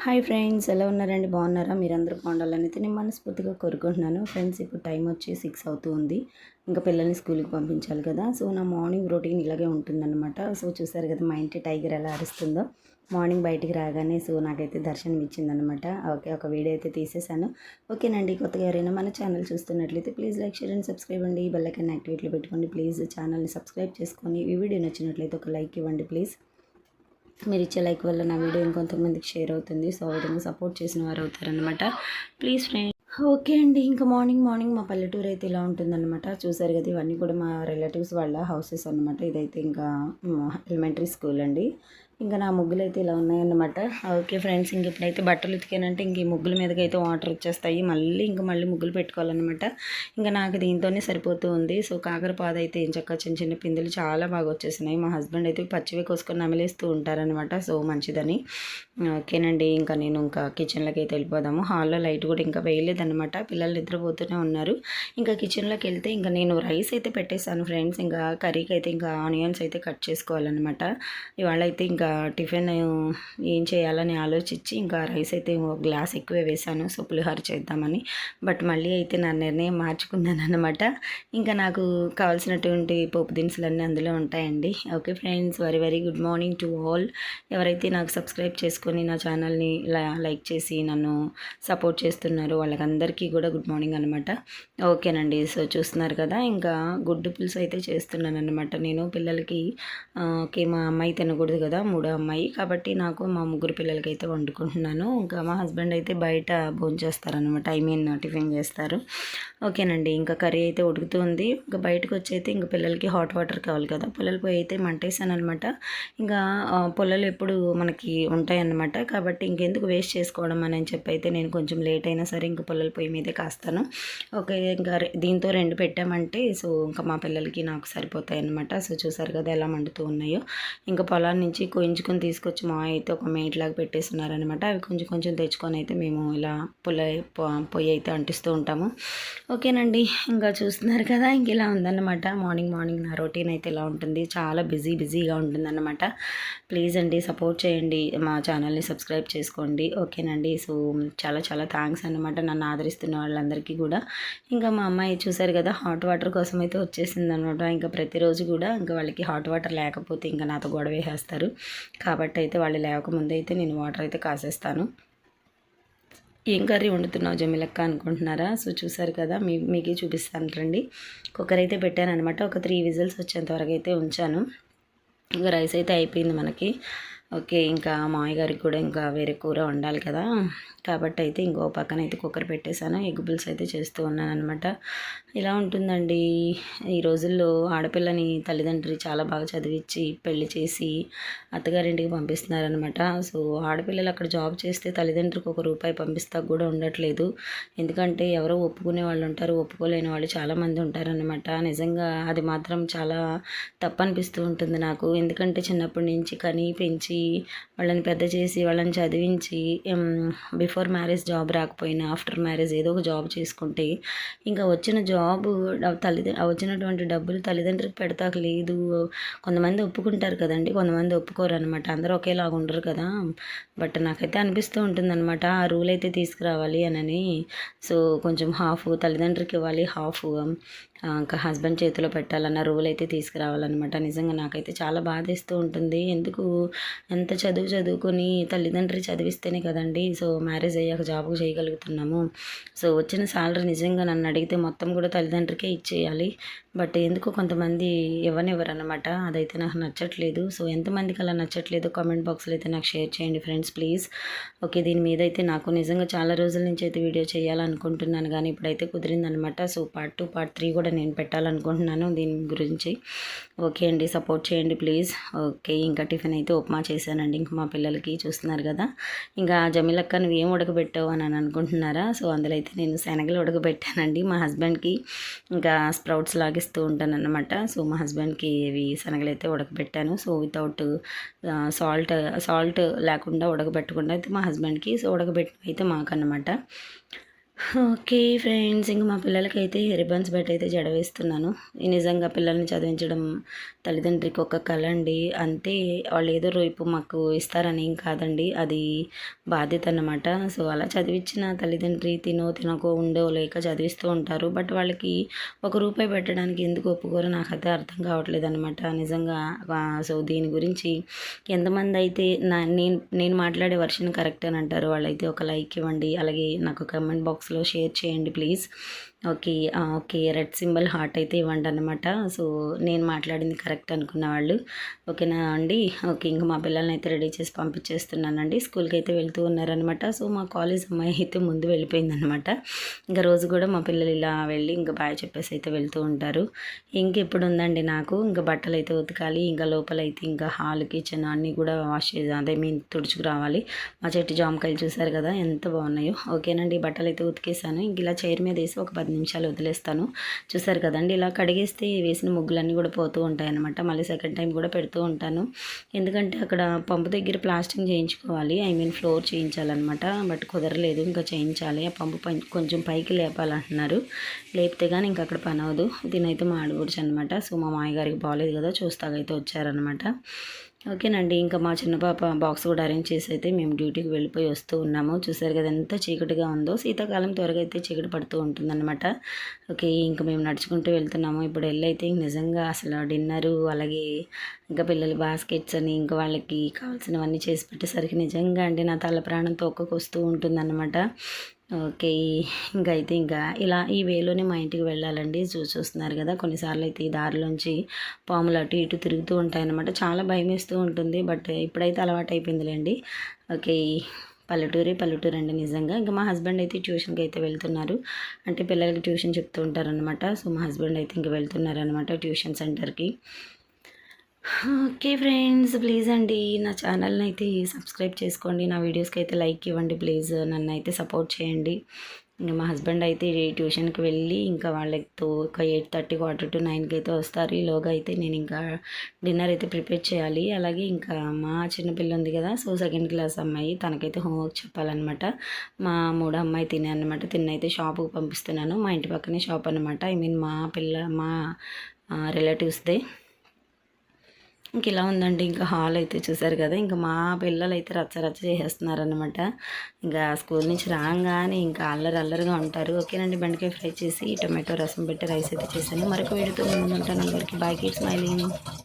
Hi friends, ఎలా ఉన్నారండి? బాగున్నారా? మీరందరూ బాగుండాలని అయితే నేను మనస్ఫూర్తిగా కోరుకుంటున్నాను. ఫ్రెండ్స్, ఇప్పుడు టైం వచ్చి 6 అవుతూ ఉంది. ఇంకా పిల్లల్ని స్కూల్కి పంపించాలి కదా. సో నా మార్నింగ్ రొటీన్ ఇలాగే ఉంటుందన్నమాట. సో చూసారు కదా మా ఇంటి టైగర్ ఎలా అరుస్తుందో మార్నింగ్ బయటికి రాగానే. సో నాకైతే దర్శనం ఇచ్చిందనమాట. ఓకే, ఒక వీడియో అయితే తీసేసాను. ఓకేనండి, కొత్తగా ఎవరైనా మన ఛానల్ చూస్తున్నట్లయితే please like, share and subscribe అండి. బెల్ ఐకాన్ యాక్టివేట్లో పెట్టుకోండి. ప్లీజ్ ఛానల్ని సబ్స్క్రైబ్ చేసుకొని ఈ వీడియో నచ్చినట్లయితే ఒక లైక్ ఇవ్వండి ప్లీజ్. మీరు ఇచ్చే లైక్ వల్ల నా వీడియో ఇంకొంతమందికి షేర్ అవుతుంది. సో ఆ విధంగా సపోర్ట్ చేసిన వారు అవుతారనమాట. Please friends. ఓకే అండి, ఇంకా మార్నింగ్ మా పల్లెటూరు అయితే ఇలా ఉంటుందన్నమాట. చూసారు కదా, ఇవన్నీ కూడా మా రిలేటివ్స్ వాళ్ళ హౌసెస్ అనమాట. ఇదైతే ఇంకా ఎలిమెంటరీ స్కూల్ అండి. ఇంకా నా ముగ్గులు అయితే ఇలా ఉన్నాయన్నమాట. ఓకే ఫ్రెండ్స్, ఇంక ఇప్పుడైతే బట్టలు ఉతికానంటే ఇంక ఈ ముగ్గుల మీదకి అయితే వాటర్ వచ్చేస్తాయి. మళ్ళీ ముగ్గులు పెట్టుకోవాలన్నమాట. ఇంకా నాకు దీంతోనే సరిపోతూ ఉంది. సో కాకరపాద అయితే ఏం చక్క చిన్న చిన్న పిందులు చాలా బాగా వచ్చేసినాయి. మా హస్బెండ్ అయితే పచ్చివి కోసుకొని నమిలేస్తూ ఉంటారనమాట. సో మంచిదని. ఓకేనండి, ఇంకా నేను కిచెన్లోకి అయితే వెళ్ళిపోదాము. హాల్లో లైట్ కూడా ఇంకా వేయలేదన్నమాట. పిల్లలు నిద్రపోతూనే ఉన్నారు. ఇంకా కిచెన్లోకి వెళ్తే ఇంకా నేను రైస్ అయితే పెట్టేశాను ఫ్రెండ్స్. ఇంకా కర్రీకి అయితే ఇంకా ఆనియన్స్ అయితే కట్ చేసుకోవాలన్నమాట. ఇవాళ అయితే ఇంకా టిఫిన్ ఏం చేయాలని ఆలోచించి ఇంకా రైస్ అయితే ఒక గ్లాస్ ఎక్కువే వేశాను. సో పులిహోర చేద్దామని. బట్ మళ్ళీ అయితే నా నిర్ణయం మార్చుకున్నాను అనమాట. ఇంకా నాకు కావాల్సినటువంటి పోపు దినుసులన్నీ అందులో ఉంటాయండి. Okay friends, very good morning to all. ఎవరైతే నాకు సబ్స్క్రైబ్ చేసుకొని నా ఛానల్ని లైక్ చేసి నన్ను సపోర్ట్ చేస్తున్నారు వాళ్ళకందరికీ కూడా గుడ్ మార్నింగ్ అనమాట. ఓకేనండి, సో చూస్తున్నారు కదా, ఇంకా గుడ్డు పులుసు అయితే చేస్తున్నాను అనమాట నేను పిల్లలకి. ఓకే, మా అమ్మాయి తినకూడదు కదా, మూడో అమ్మాయి కాబట్టి నాకు మా ముగ్గురు పిల్లలకి అయితే వండుకుంటున్నాను. ఇంకా మా హస్బెండ్ అయితే బయట భోంచేస్తారనమాట, టిఫిన్ చేస్తారు. ఓకేనండి, ఇంకా కర్రీ అయితే ఉడుకుతుంది. ఇంకా బయటకు వచ్చి అయితే ఇంకా పిల్లలకి హాట్ వాటర్ కావాలి కదా, పుల్లల పొయ్యి అయితే మంటేసాను అనమాట. ఇంకా పుల్లలు ఎప్పుడు మనకి ఉంటాయన్నమాట. కాబట్టి ఇంకెందుకు వేస్ట్ చేసుకోవడం అని చెప్పి అయితే నేను కొంచెం లేట్ అయినా సరే ఇంకా పుల్లల పొయ్యి మీదే కాస్తాను. ఓకే, ఇంకా దీంతో 2 పెట్టామంటే సో ఇంకా మా పిల్లలకి నాకు సరిపోతాయి అన్నమాట. సో చూసారు కదా ఎలా మండుతూ ఉన్నాయో. ఇంకా పొలాన్ని నుంచి కోయించుకొని తీసుకొచ్చి మా అయితే ఒక మేట్లాగా పెట్టేస్తున్నారనమాట. అవి కొంచెం తెచ్చుకొని అయితే మేము ఇలా పొయ్యి అయితే అంటిస్తూ ఉంటాము. ఓకేనండి, ఇంకా చూస్తున్నారు కదా, ఇంక ఇలా ఉందన్నమాట. మార్నింగ్ నా రొటీన్ అయితే ఇలా ఉంటుంది. చాలా బిజీగా ఉంటుందన్నమాట. ప్లీజ్ అండి సపోర్ట్ చేయండి, మా ఛానల్ని సబ్స్క్రైబ్ చేసుకోండి. ఓకేనండి, సో చాలా థ్యాంక్స్ అనమాట నన్ను ఆదరిస్తున్న వాళ్ళందరికీ కూడా. ఇంకా మా అమ్మాయి చూసారు కదా హాట్ వాటర్ కోసం అయితే వచ్చేసింది అనమాట. ఇంకా ప్రతిరోజు కూడా ఇంకా వాళ్ళకి హాట్ వాటర్ లేకపోతే ఇంకా నాతో గొడవ వేసేస్తారు. కాబట్టి అయితే వాళ్ళు లేకముందే అయితే నేను వాటర్ అయితే కాసేస్తాను. ఏం కర్రీ వండుతున్నావు జమిలక్క అనుకుంటున్నారా? సో చూసారు కదా, మీకే చూపిస్తాను రండి. కుక్కర్ అయితే పెట్టాను అనమాట. ఒక 3 విజిల్స్ వచ్చేంత వరకు అయితే ఉంచాను. ఇంకా రైస్ అయితే అయిపోయింది మనకి. ఓకే, ఇంకా మామయ్య గారికి కూడా ఇంకా వేరే కూర వండాలి కదా, కాబట్టి అయితే ఇంకో పక్కన అయితే కుక్కర్ పెట్టేశాను. ఎగ్ పులుసు అయితే చేస్తూ ఉన్నాను అనమాట. ఇలా ఉంటుందండి ఈ రోజుల్లో. ఆడపిల్లని తల్లిదండ్రి చాలా బాగా చదివించి పెళ్లి చేసి అత్తగారింటికి పంపిస్తున్నారనమాట. సో ఆడపిల్లలు అక్కడ జాబ్ చేస్తే తల్లిదండ్రికి ₹1 పంపిస్తా కూడా ఉండట్లేదు. ఎందుకంటే ఎవరో ఒప్పుకునే వాళ్ళు ఉంటారు, ఒప్పుకోలేని వాళ్ళు చాలామంది ఉంటారనమాట. నిజంగా అది మాత్రం చాలా తప్పనిపిస్తూ ఉంటుంది నాకు. ఎందుకంటే చిన్నప్పటి నుంచి కని పెంచి వాళ్ళని పెద్ద చేసి వాళ్ళని చదివించి బిఫోర్ మ్యారేజ్ జాబ్ రాకపోయినా ఆఫ్టర్ మ్యారేజ్ ఏదో ఒక జాబ్ చేసుకుంటే ఇంకా వచ్చిన జాబ్ వచ్చినటువంటి డబ్బులు తల్లిదండ్రులకు పెడతాక లేదు. కొంతమంది ఒప్పుకుంటారు కదండి, కొంతమంది ఒప్పుకోరు అనమాట. అందరూ ఒకేలాగా ఉండరు కదా. బట్ నాకైతే అనిపిస్తూ ఉంటుందన్నమాట, ఆ రూల్ అయితే తీసుకురావాలి అని. సో కొంచెం హాఫ్ తల్లిదండ్రులకి ఇవ్వాలి, హాఫ్ ఇంకా హస్బెండ్ చేతిలో పెట్టాలన్న రూల్ అయితే తీసుకురావాలన్నమాట. నిజంగా నాకైతే చాలా బాధేస్తూ ఉంటుంది. ఎందుకు ఎంత చదువుకొని తల్లిదండ్రి చదివిస్తేనే కదండి సో మ్యారేజ్ అయ్యాక జాబ్ చేయగలుగుతున్నాము. సో వచ్చిన శాలరీ నిజంగా నన్ను అడిగితే మొత్తం కూడా తల్లిదండ్రికే ఇచ్చేయాలి. బట్ ఎందుకు కొంతమంది ఇవ్వనివ్వరు అనమాట. అదైతే నాకు నచ్చట్లేదు. సో ఎంతమందికి అలా నచ్చట్లేదు కామెంట్ బాక్స్లో అయితే నాకు షేర్ చేయండి ఫ్రెండ్స్ ప్లీజ్. ఓకే, దీని మీద అయితే నాకు నిజంగా చాలా రోజుల నుంచి అయితే వీడియో చేయాలనుకుంటున్నాను, కానీ ఇప్పుడైతే కుదిరిందనమాట. సో పార్ట్ 2 పార్ట్ 3 కూడా నేను పెట్టాలనుకుంటున్నాను దీని గురించి. ఓకే అండి, సపోర్ట్ చేయండి ప్లీజ్. ఓకే, ఇంకా టిఫిన్ అయితే ఉప్మా చేశానండి ఇంకా మా పిల్లలకి. చూస్తున్నారు కదా, ఇంకా జమిలక్క నువ్వు ఏం ఉడకబెట్టావు అని అనుకుంటున్నారా? సో అందులో అయితే నేను శనగలు ఉడకబెట్టానండి మా హస్బెండ్కి. ఇంకా స్ప్రౌట్స్ లాగిస్తూ ఉంటాను అనమాట. సో మా హస్బెండ్కి ఇవి శనగలు అయితే ఉడకబెట్టాను. సో వితౌట్ సాల్ట్ లేకుండా ఉడకబెట్టకుండా అయితే మా హస్బెండ్కి, సో ఉడకబెట్టి అయితే మాకన్నమాట. ఓకే ఫ్రెండ్స్, ఇంక మా పిల్లలకైతే రిబ్బన్స్ పెట్టి అయితే జడ వేస్తున్నాను. నిజంగా పిల్లల్ని చదివించడం తల్లిదండ్రికి ఒక కళ అండి. అంతే, వాళ్ళు ఏదో రేపు మాకు ఇస్తారని ఏం కాదండి, అది బాధ్యత అన్నమాట. సో అలా చదివించిన తల్లిదండ్రి తినకో ఉండో లేక చదివిస్తూ ఉంటారు. బట్ వాళ్ళకి ఒక రూపాయి పెట్టడానికి ఎందుకు ఒప్పుకోరో నాకైతే అర్థం కావట్లేదు అనమాట నిజంగా. సో దీని గురించి ఎంతమంది అయితే నేను మాట్లాడే వర్షన్ కరెక్ట్ అని అంటారు, వాళ్ళైతే ఒక లైక్ ఇవ్వండి. అలాగే నాకు కమెంట్ బాక్స్లో షేర్ చేయండి please. Okay. Okay, red symbol heart అయితే ఇవ్వండి అనమాట. సో నేను మాట్లాడింది కరెక్ట్ అనుకున్న వాళ్ళు. ఓకేనా అండి. ఓకే, ఇంకా మా పిల్లల్ని అయితే రెడీ చేసి పంపించేస్తున్నానండి. స్కూల్కి అయితే వెళ్తూ ఉన్నారనమాట. సో మా కాలేజ్ అమ్మాయి అయితే ముందు వెళ్ళిపోయిందనమాట. ఇంకా రోజు కూడా మా పిల్లలు ఇలా వెళ్ళి ఇంకా బాయ్ చెప్పేసి అయితే వెళ్తూ ఉంటారు. ఇంకెప్పుడు ఉందండి నాకు, ఇంకా బట్టలు అయితే ఉతకాలి. ఇంకా లోపలైతే ఇంకా హాల్ కిచెన్ అన్నీ కూడా వాష్ చేసి అదే తుడుచుకు రావాలి. మా చెట్టు జామకాయలు చూసారు కదా ఎంత బాగున్నాయో. ఓకేనండి, బట్టలు అయితే ఉతికేసాను. ఇంక ఇలా చైర్ మీద వేసి ఒక 10 నిమిషాలు వదిలేస్తాను. చూసారు కదండి, ఇలా కడిగేస్తే వేసిన ముగ్గులన్నీ కూడా పోతూ ఉంటాయన్నమాట. మళ్ళీ సెకండ్ టైం కూడా పెడుతూ ఉంటాను. ఎందుకంటే అక్కడ పంపు దగ్గర ప్లాస్టింగ్ చేయించుకోవాలి, ఫ్లోర్ చేయించాలన్నమాట. బట్ కుదరలేదు, ఇంకా చేయించాలి. ఆ పంపు కొంచెం పైకి లేపాలంటున్నారు. లేపితే కానీ ఇంకా అక్కడ పని అవ్వదు. దీనైతే మా ఆడబడుచు అనమాట. సో మా మామయ్యగారికి బాగాలేదు కదా, చూస్తాకైతే వచ్చారనమాట. ఓకేనండి, ఇంకా మా చిన్న పాప బాక్స్ కూడా అరేంజ్ చేసి అయితే మేము డ్యూటీకి వెళ్ళిపోయి వస్తూ ఉన్నాము. చూసారు కదా ఎంత చీకటిగా ఉందో. శీతాకాలం త్వరగా అయితే చీకటి పడుతూ ఉంటుందన్నమాట. ఓకే, ఇంకా మేము నడుచుకుంటూ వెళ్తున్నాము. ఇప్పుడు వెళ్ళైతే నిజంగా అసలు డిన్నరు, అలాగే ఇంకా పిల్లలు బాస్కెట్స్ అని ఇంకా వాళ్ళకి కావాల్సినవన్నీ చేసి పెట్టేసరికి నిజంగా అండి నా తల ప్రాణం తోకకొస్తూ ఉంటుందన్నమాట. ఓకే, ఇంకా ఇలా ఈ వేలోనే మా ఇంటికి వెళ్ళాలండి. చూస్తున్నారు కదా, కొన్నిసార్లు అయితే ఈ దారిలోంచి పాములు అటు ఇటు తిరుగుతూ ఉంటాయన్నమాట. చాలా భయం వేస్తూ ఉంటుంది. బట్ ఇప్పుడైతే అలవాటు అయిపోయిందిలేండి. ఓకే, పల్లెటూరు అండి నిజంగా. ఇంకా మా హస్బెండ్ అయితే ట్యూషన్కి అయితే వెళ్తున్నారు. అంటే పిల్లలకి ట్యూషన్ చెప్తూ ఉంటారనమాట. సో మా హస్బెండ్ అయితే ఇంక వెళ్తున్నారనమాట ట్యూషన్ సెంటర్కి. ఓకే ఫ్రెండ్స్, ప్లీజ్ అండి నా ఛానల్ని అయితే సబ్స్క్రైబ్ చేసుకోండి. నా వీడియోస్కి అయితే లైక్ ఇవ్వండి ప్లీజ్. నన్ను అయితే సపోర్ట్ చేయండి. ఇంకా మా హస్బెండ్ అయితే ట్యూషన్కి వెళ్ళి ఇంకా వాళ్ళతో ఒక 8:30 8:45 అయితే వస్తారు. ఈలోగా అయితే నేను ఇంకా డిన్నర్ అయితే ప్రిపేర్ చేయాలి. అలాగే ఇంకా మా చిన్నపిల్ల ఉంది కదా, సో సెకండ్ క్లాస్ అమ్మాయి, తనకైతే హోంవర్క్ చెప్పాలన్నమాట. మా మూడో అమ్మాయి అనమాట. తిన్నైతే షాపుకి పంపిస్తున్నాను. మా ఇంటి పక్కనే షాప్ అనమాట. మా రిలేటివ్స్దే. ఇంక ఇలా ఉందండి. ఇంకా హాల్ అయితే చూసారు కదా, ఇంకా మా పిల్లలు అయితే రచ్చ చేసేస్తున్నారనమాట. ఇంకా స్కూల్ నుంచి రాగానే ఇంకా అల్లరిగా ఉంటారు. ఓకేనండి, బెండకాయ ఫ్రై చేసి టొమాటో రసం పెట్టి రైస్ అయితే చేశాను. మరొక వీడియోతో ముందు ఉంటాను. అందరికీ బాయ్, కీప్ స్మైలింగ్.